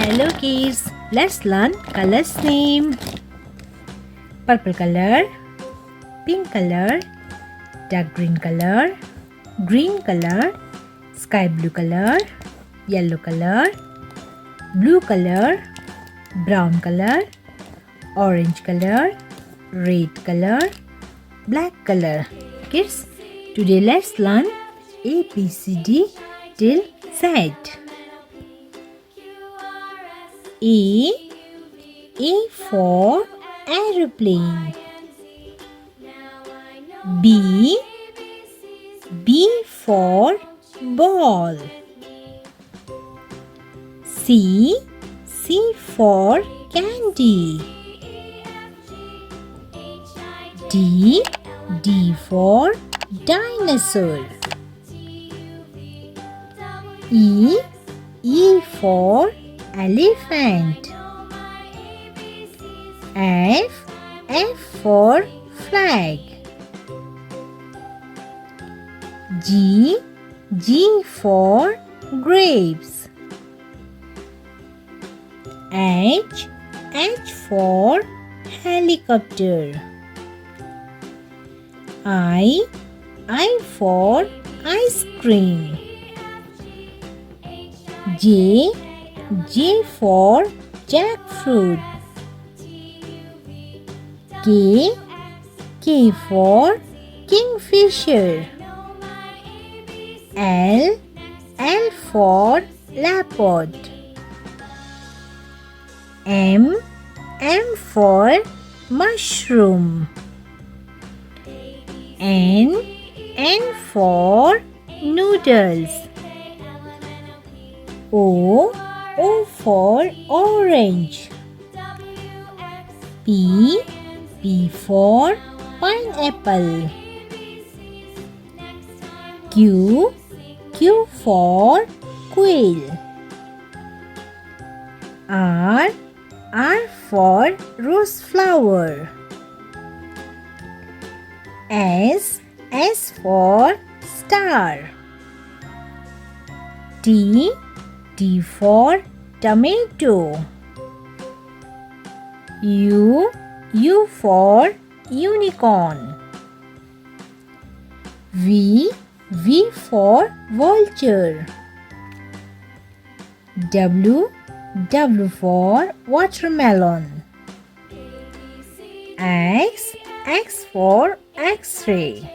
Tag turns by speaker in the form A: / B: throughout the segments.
A: Hello kids, let's learn colors name. Purple color, pink color, dark green color, green color, sky blue color, yellow color, blue color, brown color, orange color, red color, black color. Kids, today let's learn ABCD till Z. A for aeroplane. B for ball. C for candy. D for dinosaur. E for elephant. F for flag. G for grapes. H for helicopter. I for ice cream. J for jackfruit. K for kingfisher. L for leopard. M for mushroom. N for noodles. O for orange. P for pineapple. Q for quail. R for rose flower. S for star. T for tomato. U for unicorn. V for vulture. W for watermelon. X for X-ray.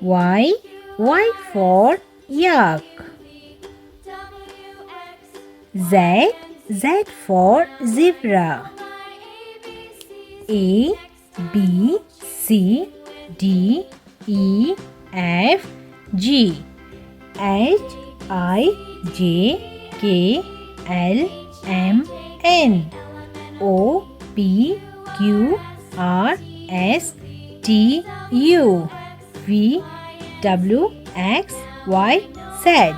A: Y for yak. Z for zebra. A B C D E F G H I J K L M N O P Q R S T U V W X Y Z.